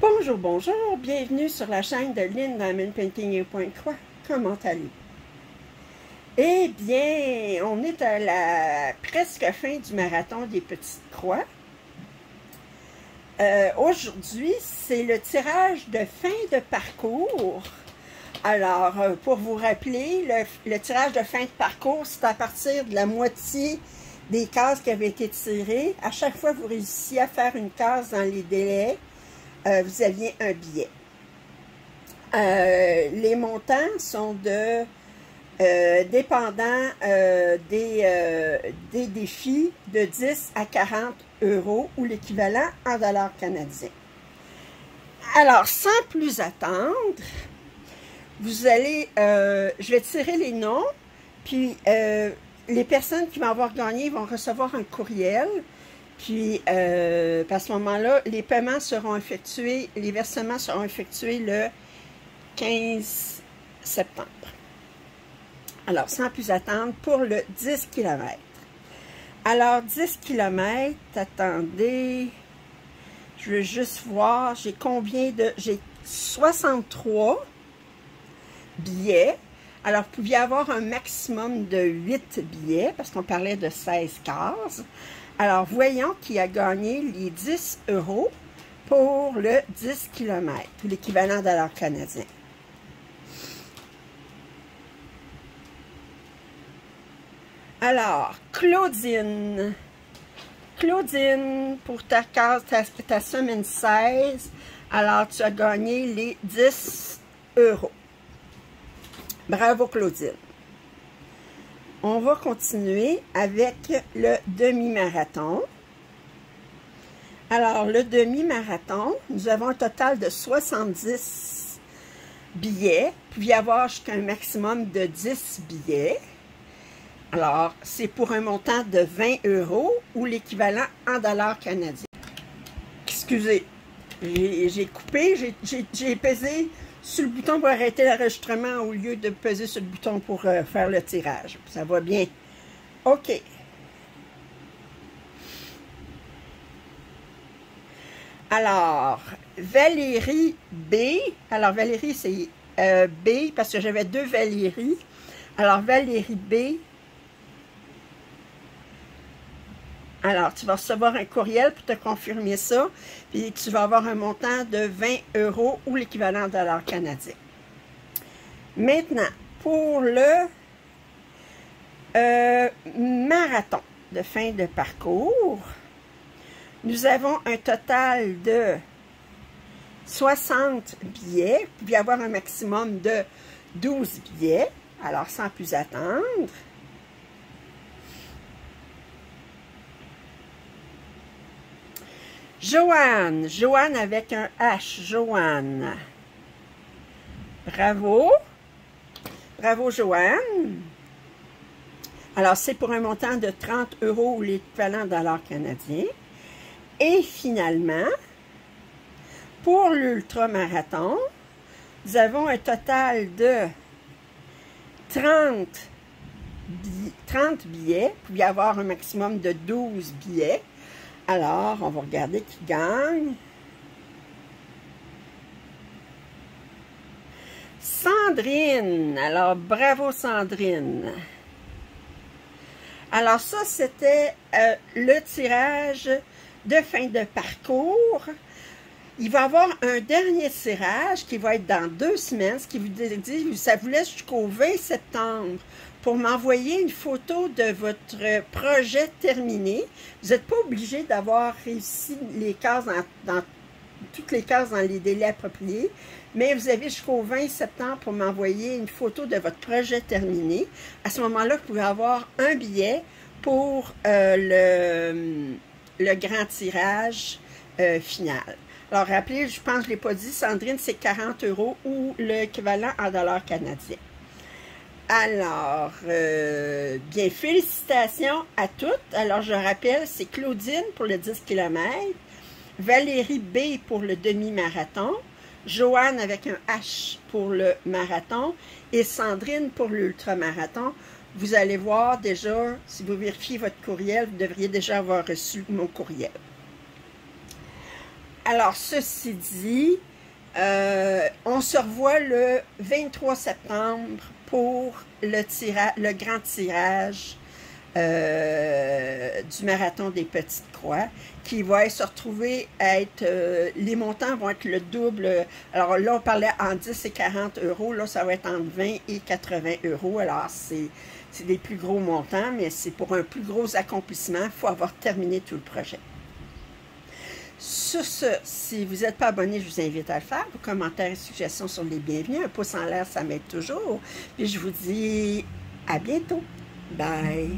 Bonjour, bonjour, bienvenue sur la chaîne de Lynn Diamond Painting et Point Croix. Comment allez-vous? Eh bien, on est à la presque fin du marathon des Petites Croix. Aujourd'hui, c'est le tirage de fin de parcours. Alors, pour vous rappeler, le tirage de fin de parcours, c'est à partir de la moitié des cases qui avaient été tirées. À chaque fois que vous réussissiez à faire une case dans les délais, vous aviez un billet. Les montants sont dépendant des défis de 10 à 40 euros ou l'équivalent en dollars canadiens. Alors, sans plus attendre, vous allez, je vais tirer les noms, puis les personnes qui vont avoir gagné vont recevoir un courriel. Puis, à ce moment-là, les paiements seront effectués, les versements seront effectués le 15 septembre. Alors, sans plus attendre, pour le 10 km. Alors, 10 km, attendez, je veux juste voir, j'ai combien de... J'ai 63 billets. Alors, vous pouviez avoir un maximum de 8 billets, parce qu'on parlait de 16 cases. Alors, voyons qui a gagné les 10 euros pour le 10 km, ou l'équivalent dollars canadiens. Alors, Claudine. Claudine, pour ta case, ta semaine 16, alors tu as gagné les 10 euros. Bravo, Claudine. On va continuer avec le demi-marathon. Alors, le demi-marathon, nous avons un total de 70 billets. Vous pouviez avoir jusqu'à un maximum de 10 billets. Alors, c'est pour un montant de 20 euros ou l'équivalent en dollars canadiens. Excusez, j'ai coupé, j'ai pesé sur le bouton pour arrêter l'enregistrement au lieu de peser sur le bouton pour faire le tirage. Ça va bien. OK. Alors, Valérie B. Alors, Valérie, c'est B parce que j'avais deux Valérie. Alors, Valérie B. Alors, tu vas recevoir un courriel pour te confirmer ça, puis tu vas avoir un montant de 20 euros ou l'équivalent de dollars canadiens. Maintenant, pour le marathon de fin de parcours, nous avons un total de 60 billets. Vous pouvez avoir un maximum de 12 billets. Alors, sans plus attendre, Joanne, Joanne avec un H, Joanne. Bravo. Bravo, Joanne. Alors, c'est pour un montant de 30 euros ou l'équivalent dollars canadiens. Et finalement, pour l'ultramarathon, nous avons un total de 30 billets. Vous pouvez avoir un maximum de 12 billets. Alors, on va regarder qui gagne. Sandrine. Alors, bravo Sandrine. Alors, ça, c'était le tirage de fin de parcours. Il va y avoir un dernier tirage qui va être dans 2 semaines, ce qui vous dit, ça vous laisse jusqu'au 20 septembre pour m'envoyer une photo de votre projet terminé. Vous n'êtes pas obligé d'avoir réussi les cases dans toutes les cases dans les délais appropriés, mais vous avez jusqu'au 20 septembre pour m'envoyer une photo de votre projet terminé. À ce moment-là, vous pouvez avoir un billet pour le grand tirage final. Alors, rappelez, je pense que je ne l'ai pas dit, Sandrine, c'est 40 euros ou l'équivalent en dollars canadiens. Alors, bien, félicitations à toutes. Alors, je rappelle, c'est Claudine pour le 10 km, Valérie B pour le demi-marathon, Joanne avec un H pour le marathon et Sandrine pour l'ultramarathon. Vous allez voir déjà, si vous vérifiez votre courriel, vous devriez déjà avoir reçu mon courriel. Alors, ceci dit, on se revoit le 23 septembre pour le grand tirage du marathon des Petites Croix, qui va se retrouver à être, les montants vont être le double. Alors là, on parlait en 10 et 40 euros, là, ça va être entre 20 et 80 euros. Alors, c'est des plus gros montants, mais c'est pour un plus gros accomplissement, il faut avoir terminé tout le projet. Sur ce, si vous n'êtes pas abonné, je vous invite à le faire. Vos commentaires et suggestions sont les bienvenus. Un pouce en l'air, ça m'aide toujours. Puis je vous dis à bientôt. Bye!